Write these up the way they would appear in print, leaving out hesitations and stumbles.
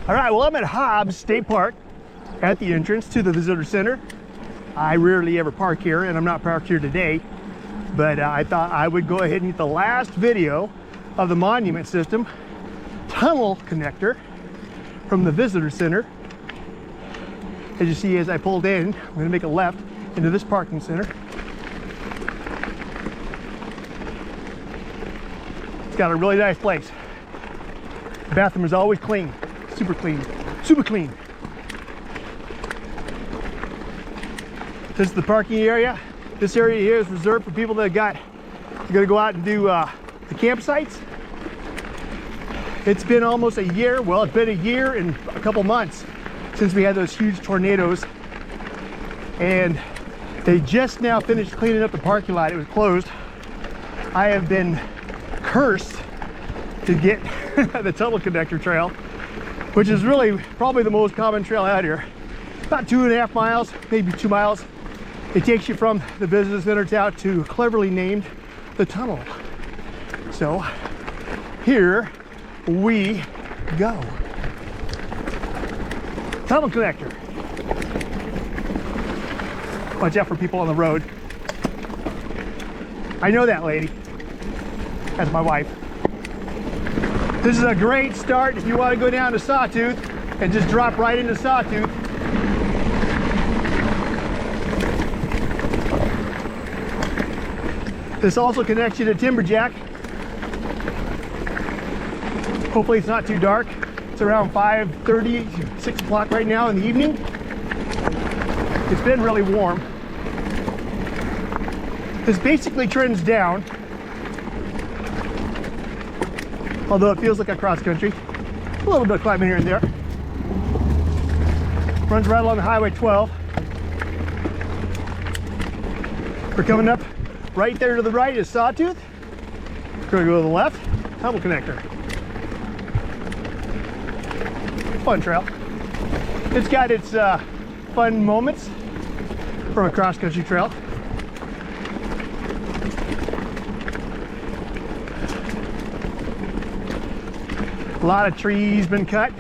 All right, well, I'm at Hobbs State Park at the entrance to the visitor center. I rarely ever park here, and I'm not parked here today, but I thought I would go ahead and get the last video of the monument system tunnel connector from the visitor center. As you see, as I pulled in, I'm going to make a left into this parking center. It's got a really nice place. The bathroom is always clean, super clean, super clean. This is the parking area. This area here is reserved for people that are gonna go out and do the campsites. It's been almost a year. Well, it's been a year and a couple months since we had those huge tornadoes, and they just now finished cleaning up the parking lot. It was closed. I have been cursed to get the tunnel connector trail, which is really probably the most common trail out here. About 2.5 miles, maybe 2 miles. It takes you from the business center out to cleverly named the tunnel. So here we go. Tunnel connector. Watch out for people on the road. I know that lady. That's my wife. This is a great start if you want to go down to Sawtooth and just drop right into Sawtooth. This also connects you to Timberjack. Hopefully it's not too dark. It's around 5:30, 6 o'clock right now in the evening. It's been really warm. This basically trends down, although it feels like a cross country. A little bit of climbing here and there. Runs right along the Highway 12. We're coming up right there to the right is Sawtooth. We're gonna go to the left, tunnel connector. Fun trail. It's got its fun moments from a cross country trail. A lot of trees been cut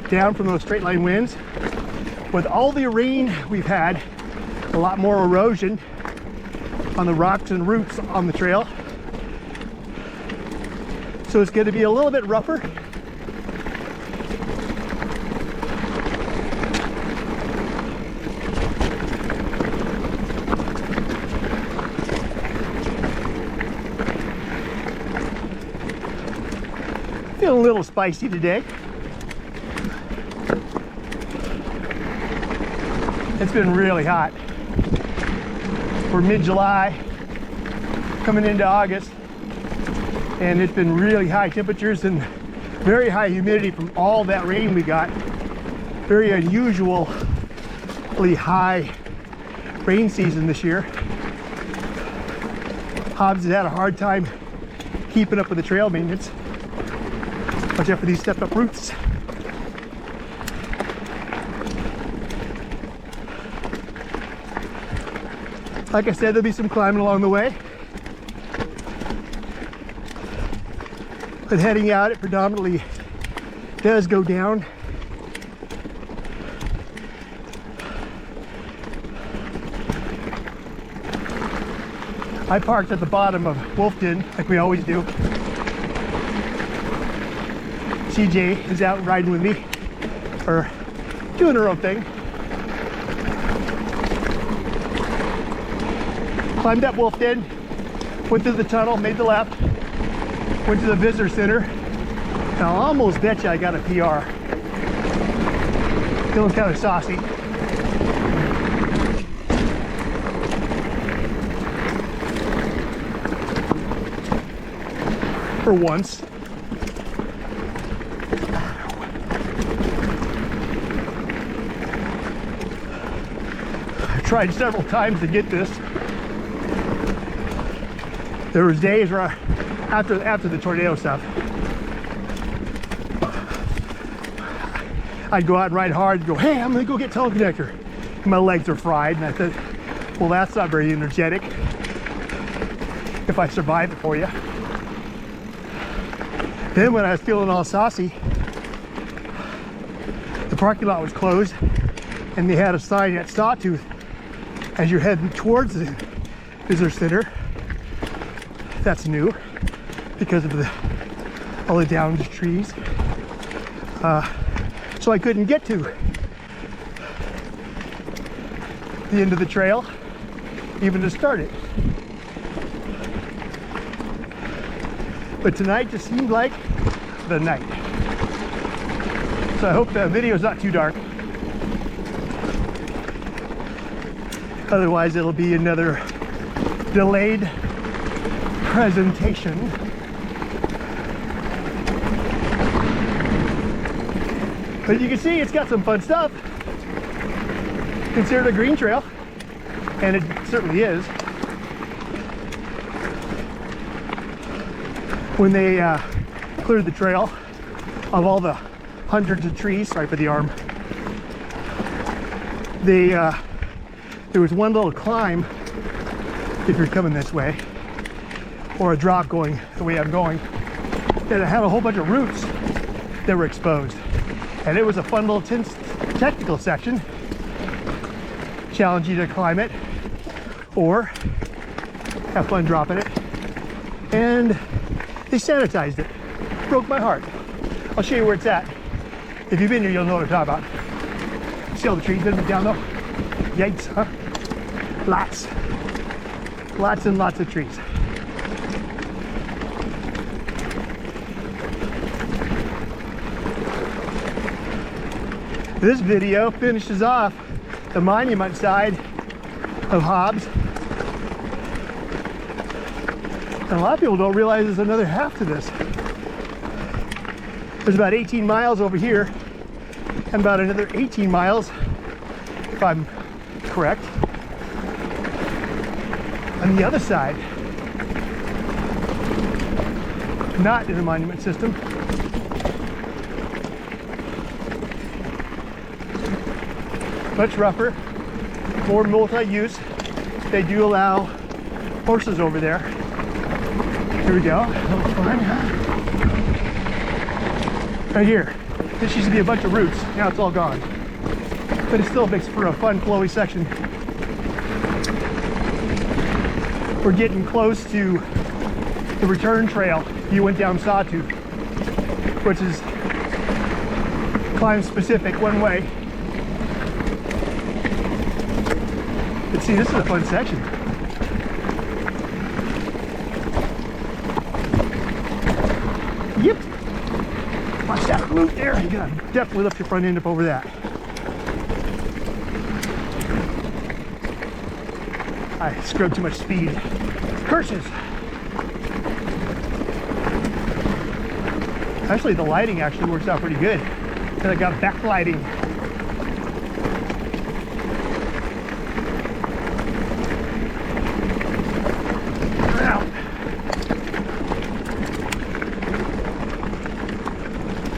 down from those straight line winds. With all the rain we've had, a lot more erosion on the rocks and roots on the trail. So it's going to be a little bit rougher. Feeling a little spicy today. It's been really hot. We're mid-July, coming into August, and it's been really high temperatures and very high humidity from all that rain we got. Very unusually high rain season this year. Hobbs has had a hard time keeping up with the trail maintenance. Watch out for these stepped up roots. Like I said, there'll be some climbing along the way. But heading out, it predominantly does go down. I parked at the bottom of Wolfden, like we always do. CJ is out riding with me, or doing her own thing. Climbed up Wolfden, went through the tunnel, made the left, went to the visitor center. And I'll almost bet you I got a PR. Feeling kind of saucy. For once. I tried several times to get this. There was days where after the tornado stuff, I'd go out and ride hard and go, hey, I'm gonna go get tunnel connector. And my legs are fried, and I thought, well, that's not very energetic if I survive it for you. Then when I was feeling all saucy, parking lot was closed, and they had a sign at Sawtooth as you're heading towards the visitor center. That's new because of all the downed trees. So I couldn't get to the end of the trail, even to start it. But tonight just seemed like the night. So I hope the video's not too dark. Otherwise it'll be another delayed presentation. But you can see it's got some fun stuff. Considered a green trail, and it certainly is. When they cleared the trail of all the hundreds of trees, sorry for the arm, there was one little climb if you're coming this way, or a drop going the way I'm going, that had a whole bunch of roots that were exposed. And it was a fun little technical section. Challenge you to climb it or have fun dropping it. And they sanitized it. Broke my heart. I'll show you where it's at. If you've been here, you'll know what I'm talking about. See all the trees been down though? Yikes, huh? Lots. Lots and lots of trees. This video finishes off the monument side of Hobbs. And a lot of people don't realize there's another half to this. There's about 18 miles over here and about another 18 miles, if I'm correct, on the other side. Not in the monument system. Much rougher, more multi-use. They do allow horses over there. Here we go. Looks fine, huh? Right here. This used to be a bunch of roots. Now it's all gone. But it still makes for a fun, flowy section. We're getting close to the return trail. You went down Sawtooth, which is climb specific one way. But see, this is a fun section. Yep. Watch that root there. You gotta definitely lift your front end up over that. I scrubbed too much speed. Curses. Actually, the lighting actually works out pretty good. And I got backlighting.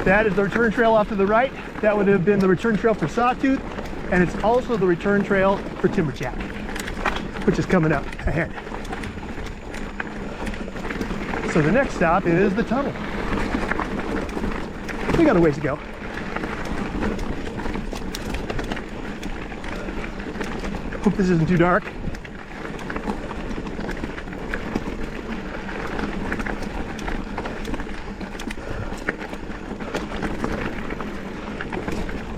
That is the return trail off to the right. That would have been the return trail for Sawtooth, and it's also the return trail for Timberjack, which is coming up ahead. So the next stop is the tunnel. We got a ways to go. Hope this isn't too dark.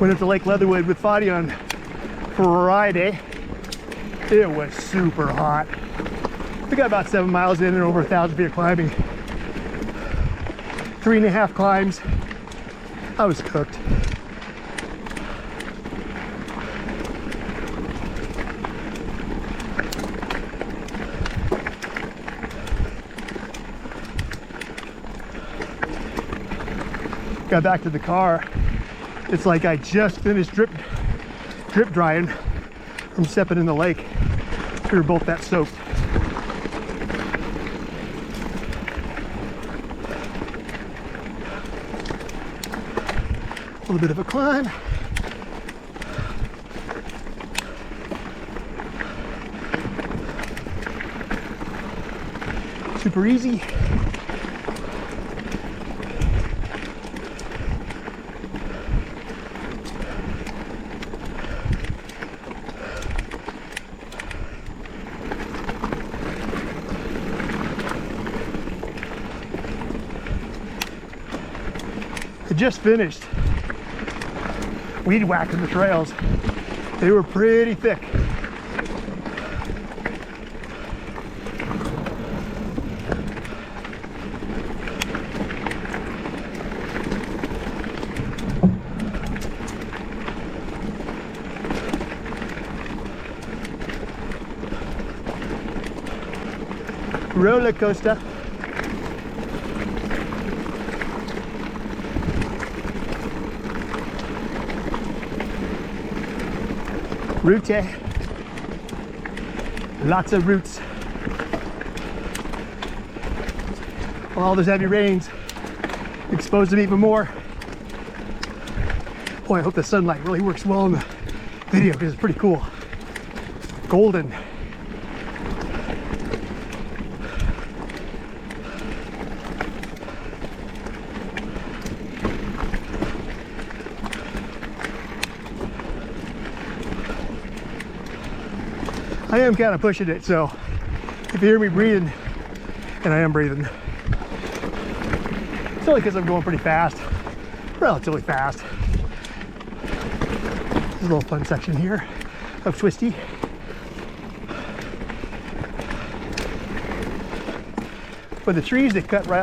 Went up to Lake Leatherwood with Fadi on Friday. It was super hot. We got about 7 miles in and over 1,000 feet of climbing. 3.5 climbs. I was cooked. Got back to the car. It's like I just finished drip drying from stepping in the lake. We were both that soaked. A little bit of a climb. Super easy. I just finished weed whacking the trails. They were pretty thick. Roller coaster. Route. Lots of roots. All those heavy rains exposed them even more. Boy, I hope the sunlight really works well in the video because it's pretty cool. Golden. I am kind of pushing it, so if you hear me breathing, and I am breathing, it's only because I'm going pretty fast, relatively fast. There's a little fun section here of twisty. But the trees that cut right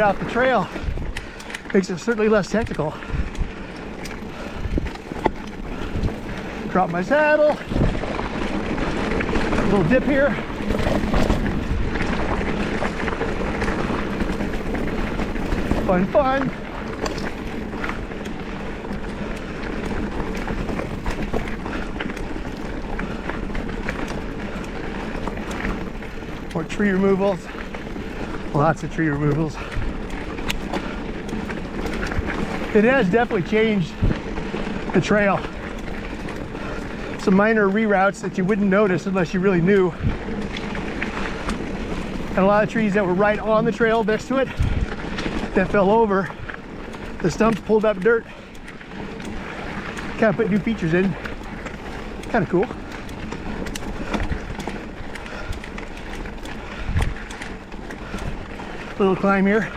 off the trail makes it certainly less technical. Drop my saddle. Little dip here. Fun. More tree removals. Lots of tree removals. It has definitely changed the trail. Some minor reroutes that you wouldn't notice unless you really knew. And a lot of trees that were right on the trail next to it that fell over. The stumps pulled up dirt. Kind of put new features in. Kind of cool. Little climb here.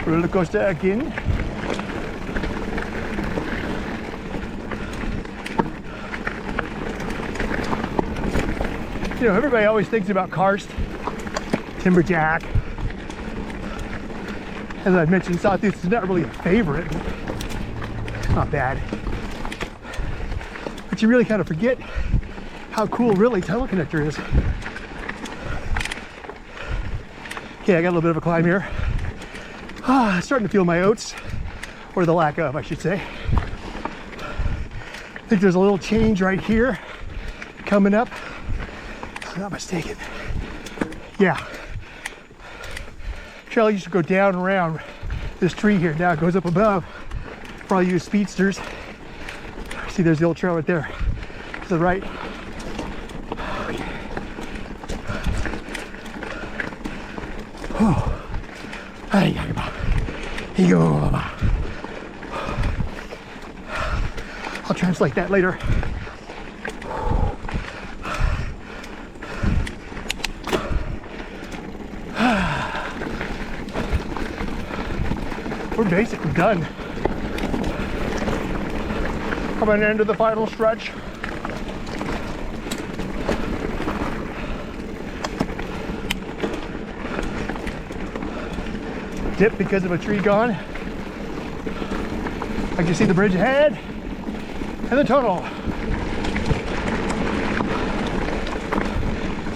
Roller coaster again. You know, everybody always thinks about karst, timberjack. As I mentioned, Southeast is not really a favorite. It's not bad. But you really kind of forget how cool really tunnel connector is. Okay, I got a little bit of a climb here. Starting to feel my oats, or the lack of, I should say. I think there's a little change right here coming up. If I'm not mistaken. Yeah. Trail used to go down and around this tree here. Now it goes up above. Probably use speedsters. See, there's the old trail right there to the right. Okay. Oh. I'll translate that later. We're basically done. Coming into the final stretch. Dip because of a tree gone. I can see the bridge ahead and the tunnel.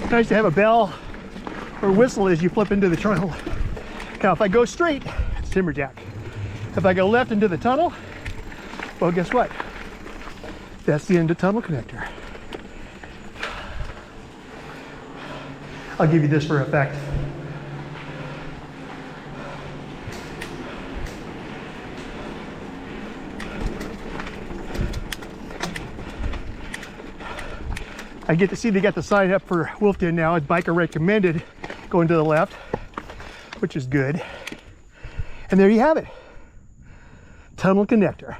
Nice to have a bell or whistle as you flip into the tunnel. Now, if I go straight, it's timberjack. If I go left into the tunnel, well, guess what? That's the end of tunnel connector. I'll give you this for effect. I get to see they got the sign up for Wolfden now. It's biker recommended going to the left, which is good. And there you have it. Tunnel connector.